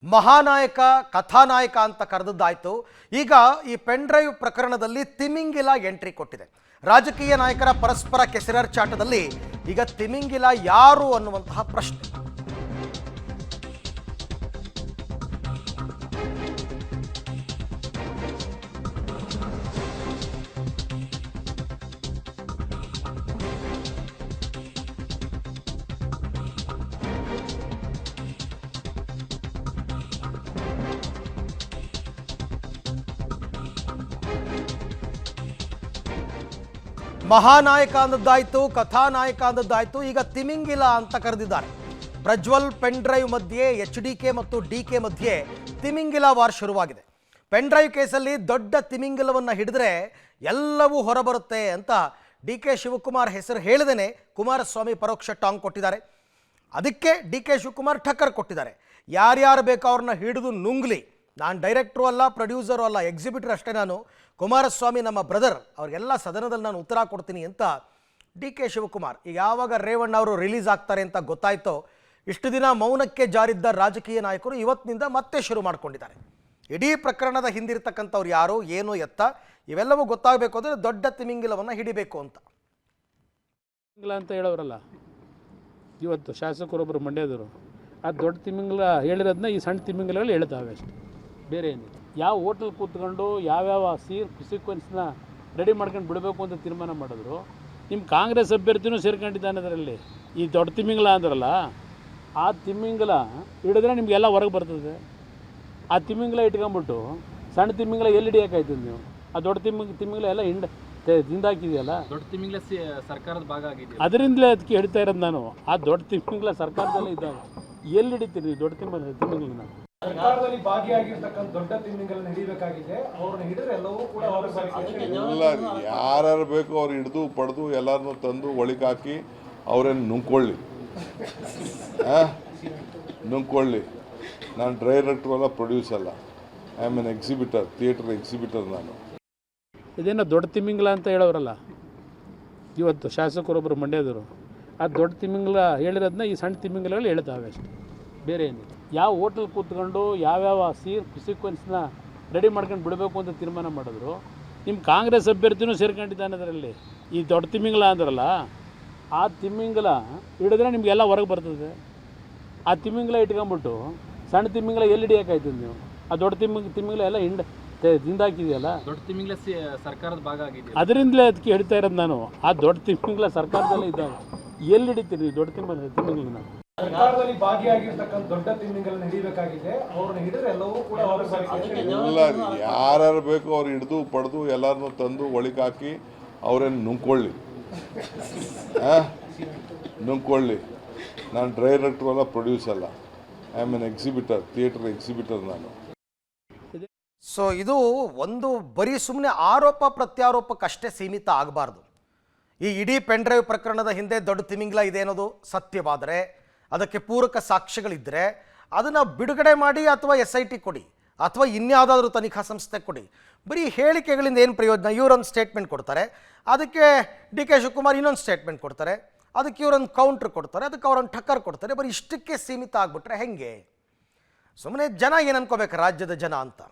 ಮಹಾನಾಯಕ ಕಥಾನಾಯಕ ಅಂತ ಕರೆದದ್ದಾಯಿತು. ಈಗ ಈ ಪೆನ್ ಡ್ರೈವ್ ಪ್ರಕರಣದಲ್ಲಿ ತಿಮಿಂಗಿಲ ಎಂಟ್ರಿ ಕೊಟ್ಟಿದೆ. ರಾಜಕೀಯ ನಾಯಕರ ಪರಸ್ಪರ ಕೆಸರಚಾಟದಲ್ಲಿ ಈಗ ತಿಮಿಂಗಿಲ ಯಾರು ಅನ್ನುವಂತಹ ಪ್ರಶ್ನೆ. ಮಹಾನಾಯಕ ಅಂದದ್ದಾಯ್ತು, ಕಥಾನಾಯಕ ಅಂದದ್ದಾಯ್ತು, ಈಗ ತಿಮಿಂಗಿಲ ಅಂತ ಕರೆದಿದ್ದಾರೆ. ಪ್ರಜ್ವಲ್ ಪೆನ್ ಡ್ರೈವ್ ಮಧ್ಯೆ HDK ಮತ್ತು DK ಮಧ್ಯೆ ತಿಮಿಂಗಿಲ ವಾರ್ ಶುರುವಾಗಿದೆ. ಪೆನ್ ಡ್ರೈವ್ ಕೇಸಲ್ಲಿ ದೊಡ್ಡ ತಿಮಿಂಗಿಲವನ್ನು ಹಿಡಿದ್ರೆ ಎಲ್ಲವೂ ಹೊರಬರುತ್ತೆ ಅಂತ DK ಶಿವಕುಮಾರ್ ಹೆಸರು ಹೇಳಿದೇನೆ ಕುಮಾರಸ್ವಾಮಿ ಪರೋಕ್ಷ ಟಾಂಗ್ ಕೊಟ್ಟಿದ್ದಾರೆ. ಅದಕ್ಕೆ DK ಶಿವಕುಮಾರ್ ಠಕ್ಕರ್ ಕೊಟ್ಟಿದ್ದಾರೆ. ಯಾರ್ಯಾರು ಬೇಕೋ ಅವ್ರನ್ನ ಹಿಡಿದು ನುಂಗ್ಲಿ, ನಾನು ಡೈರೆಕ್ಟ್ರು ಅಲ್ಲ, ಪ್ರೊಡ್ಯೂಸರು ಅಲ್ಲ, ಎಕ್ಸಿಬಿಟರ್ ಅಷ್ಟೇ. ನಾನು ಕುಮಾರಸ್ವಾಮಿ ನಮ್ಮ ಬ್ರದರ್, ಅವ್ರಿಗೆಲ್ಲ ಸದನದಲ್ಲಿ ನಾನು ಉತ್ತರ ಕೊಡ್ತೀನಿ ಅಂತ DK ಶಿವಕುಮಾರ್. ಈಗ ಯಾವಾಗ ರೇವಣ್ಣ ಅವರು ರಿಲೀಸ್ ಆಗ್ತಾರೆ ಅಂತ ಗೊತ್ತಾಯ್ತೋ, ಇಷ್ಟು ದಿನ ಮೌನಕ್ಕೆ ಜಾರಿದ್ದ ರಾಜಕೀಯ ನಾಯಕರು ಇವತ್ತಿನಿಂದ ಮತ್ತೆ ಶುರು ಮಾಡ್ಕೊಂಡಿದ್ದಾರೆ. ಇಡೀ ಪ್ರಕರಣದ ಹಿಂದಿರ್ತಕ್ಕಂಥವ್ರು ಯಾರು, ಏನು, ಎತ್ತ, ಇವೆಲ್ಲವೂ ಗೊತ್ತಾಗಬೇಕು ಅಂದರೆ ದೊಡ್ಡ ತಿಮಿಂಗಿಲವನ್ನು ಹಿಡಿಬೇಕು ಅಂತ ಹೇಳೋರಲ್ಲ. ಇವತ್ತು ಶಾಸಕರೊಬ್ಬರು ಮಂಡ್ಯದವರು ಆ ದೊಡ್ಡ ತಿಮಿಂಗಿಲ ಹೇಳಿರೋದನ್ನ ಈ ಸಣ್ಣ ತಿಮಿಂಗಿಲಗಳು ಹೇಳ್ತಾವೆ ಅಷ್ಟೇ, ಬೇರೆ ಏನಿಲ್ಲ. ಯಾವ ಹೋಟೆಲ್ ಕೂತ್ಕೊಂಡು ಯಾವ್ಯಾವ ಸೀಕ್ವೆನ್ಸ್ನ ರೆಡಿ ಮಾಡ್ಕೊಂಡು ಬಿಡಬೇಕು ಅಂತ ತೀರ್ಮಾನ ಮಾಡಿದ್ರು. ನಿಮ್ಮ ಕಾಂಗ್ರೆಸ್ ಅಭ್ಯರ್ಥಿನೂ ಸೇರ್ಕೊಂಡಿದ್ದಾನೆ ಅದರಲ್ಲಿ. ಈ ದೊಡ್ಡ ತಿಮಿಂಗಿಲ ಅಂದ್ರಲ್ಲ, ಆ ತಿಮಿಂಗಿಲ ಹಿಡಿದ್ರೆ ನಿಮಗೆಲ್ಲ ಹೊರಗೆ ಬರ್ತದೆ. ಆ ತಿಮಿಂಗಿಲ ಇಟ್ಕೊಂಡ್ಬಿಟ್ಟು ಸಣ್ಣ ತಿಮಿಂಗಿಲ ಎಲ್ಲಿ ಹಿಡಿಯೋಕ್ಕಾಯ್ತದೆ ನೀವು? ಆ ದೊಡ್ಡ ತಿಮಿಂಗಿಲ ಎಲ್ಲ ತಿಂದಾಕಿದೆಯಲ್ಲ. ದೊಡ್ಡ ತಿಮಿಂಗಿಲ ಸರ್ಕಾರದ ಭಾಗ ಆಗಿದೆ. ಅದರಿಂದಲೇ ಅದಕ್ಕೆ ಹೇಳ್ತಾ ಇರೋದು ನಾನು. ಆ ದೊಡ್ಡ ತಿಮಿಂಗಿಲ ಸರ್ಕಾರದಲ್ಲೇ ಇದ್ದಾಗ ಎಲ್ಲಿ ಹಿಡಿತೀರಿ ದೊಡ್ಡ ತಿಮಿಂಗಿಲನ? ಸರ್ಕಾರದಲ್ಲಿ ಭಾಗಿಯಾಗಿರ್ತಕ್ಕಂಥ ದೊಡ್ಡ ತಿಮಿಂಗಿಲನ್ನ ಹಿಡಿಬೇಕಾಗಿದೆ. ಅವ್ರನ್ನ ಹಿಡಿದ್ರೆ ಎಲ್ಲವೂ ಕೂಡ ಇಲ್ಲ, ಯಾರು ಬೇಕೋ ಅವ್ರು ಹಿಡಿದು ಪಡೆದು ಎಲ್ಲರನ್ನೂ ತಂದು ಒಳಗೆ ಹಾಕಿ ಅವ್ರೇನು ನುಂಗ್ಕೊಳ್ಳಿ, ನುಂಗ್ಕೊಳ್ಳಿ. ನಾನು ಡೈರೆಕ್ಟ್ರು ಅಲ್ಲ, ಪ್ರೊಡ್ಯೂಸ್ ಅಲ್ಲ, I am an exhibitor, theatre exhibitor ನಾನು. ಇದೇನೋ ದೊಡ್ಡ ತಿಮಿಂಗಿಲ ಅಂತ ಹೇಳೋರಲ್ಲ. ಇವತ್ತು ಶಾಸಕರೊಬ್ಬರು ಮಂಡ್ಯದವರು ಆ ದೊಡ್ಡ ತಿಮಿಂಗಿಲ ಹೇಳಿರೋದನ್ನ ಈ ಸಣ್ಣ ತಿಮಿಂಗಿಲಗಳು ಹೇಳ್ತಾವೆ ಅಷ್ಟೇ, ಬೇರೆ ಏನಿಲ್ಲ. ಯಾವ ಹೋಟೆಲ್ ಕೂತ್ಕೊಂಡು ಯಾವ್ಯಾವ ಸೀಕ್ವೆನ್ಸ್ನ ರೆಡಿ ಮಾಡ್ಕೊಂಡು ಬಿಡಬೇಕು ಅಂತ ತೀರ್ಮಾನ ಮಾಡಿದ್ರು. ನಿಮ್ಮ ಕಾಂಗ್ರೆಸ್ ಅಭ್ಯರ್ಥಿನೂ ಸೇರ್ಕೊಂಡಿದ್ದಾನೆ ಅದರಲ್ಲಿ. ಈ ದೊಡ್ಡ ತಿಮಿಂಗಿಲ ಅಂದ್ರಲ್ಲ, ಆ ತಿಮಿಂಗಿಲ ಹಿಡಿದ್ರೆ ನಿಮಗೆಲ್ಲ ಹೊರಗೆ ಬರ್ತದೆ. ಆ ತಿಮಿಂಗಿಲ ಇಟ್ಕೊಂಡ್ಬಿಟ್ಟು ಸಣ್ಣ ತಿಮಿಂಗಿಲ ಎಲ್ಲಿ ಹಿಡಿಯೋಕ್ಕಾಯ್ತದೆ ನೀವು? ಆ ದೊಡ್ಡ ತಿಮಿಂಗಿಲ ಎಲ್ಲ ತಿಂದಾಕಿದೆಯಲ್ಲ. ದೊಡ್ಡ ತಿಮಿಂಗಿಲ ಸರ್ಕಾರದ ಭಾಗ ಆಗಿದೆ. ಅದರಿಂದಲೇ ಅದಕ್ಕೆ ಹೇಳ್ತಾ ಇರೋದು ನಾನು. ಆ ದೊಡ್ಡ ತಿಮಿಂಗಿಲ ಸರ್ಕಾರದಲ್ಲೇ ಇದ್ದಾಗ ಎಲ್ಲಿ ಹಿಡಿತೀರಿ ದೊಡ್ಡ ತಿಮಿಂಗಿಲನ? ಸರ್ಕಾರದಲ್ಲಿ ಭಾಗಿಯಾಗಿರ್ತಕ್ಕಂಥ ದೊಡ್ಡ ತಿಮಿಂಗಿಲನ್ನ ಹಿಡಿಬೇಕಾಗಿದೆ. ಅವ್ರನ್ನ ಹಿಡಿದ್ರೆ ಎಲ್ಲವೂ ಕೂಡ ಇಲ್ಲ, ಯಾರು ಬೇಕೋ ಅವ್ರು ಹಿಡಿದು ಪಡೆದು ಎಲ್ಲರನ್ನೂ ತಂದು ಒಳಗೆ ಹಾಕಿ ಅವ್ರೇನು ನುಂಗ್ಕೊಳ್ಳಿ, ನುಂಗ್ಕೊಳ್ಳಿ. ನಾನು ಡೈರೆಕ್ಟ್ರು ಅಲ್ಲ, ಪ್ರೊಡ್ಯೂಸ್ ಅಲ್ಲ, I am an exhibitor, theatre exhibitor ನಾನು. ಸೊ ಇದು ಒಂದು ಬರೀ ಸುಮ್ಮನೆ ಆರೋಪ ಪ್ರತ್ಯಾರೋಪಕ್ಕಷ್ಟೇ ಸೀಮಿತ ಆಗಬಾರ್ದು. ಈ ಇಡೀ ಪೆನ್ ಡ್ರೈವ್ ಪ್ರಕರಣದ ಹಿಂದೆ ದೊಡ್ಡ ತಿಮಿಂಗಿಲ ಇದೆ ಅನ್ನೋದು ಸತ್ಯವಾದರೆ, ಅದಕ್ಕೆ ಪೂರಕ ಸಾಕ್ಷ್ಯಗಳಿದ್ದರೆ ಅದನ್ನು ಬಿಡುಗಡೆ ಮಾಡಿ, ಅಥವಾ SIT ಕೊಡಿ, ಅಥವಾ ಇನ್ಯಾವುದಾದ್ರೂ ತನಿಖಾ ಸಂಸ್ಥೆ ಕೊಡಿ. ಬರೀ ಹೇಳಿಕೆಗಳಿಂದ ಏನು ಪ್ರಯೋಜನ? ಇವರೊಂದು ಸ್ಟೇಟ್ಮೆಂಟ್ ಕೊಡ್ತಾರೆ, ಅದಕ್ಕೆ DK ಶಿವಕುಮಾರ್ ಇನ್ನೊಂದು ಸ್ಟೇಟ್ಮೆಂಟ್ ಕೊಡ್ತಾರೆ, ಅದಕ್ಕೆ ಇವರೊಂದು ಕೌಂಟ್ರ್ ಕೊಡ್ತಾರೆ, ಅದಕ್ಕೆ ಅವರೊಂದು ಠಕ್ಕರ್ ಕೊಡ್ತಾರೆ. ಬರೀ ಇಷ್ಟಕ್ಕೆ ಸೀಮಿತ ಆಗಿಬಿಟ್ರೆ ಹೆಂಗೆ? ಸುಮ್ಮನೆ ಜನ ಏನು ಅನ್ಕೋಬೇಕು, ರಾಜ್ಯದ ಜನ ಅಂತ.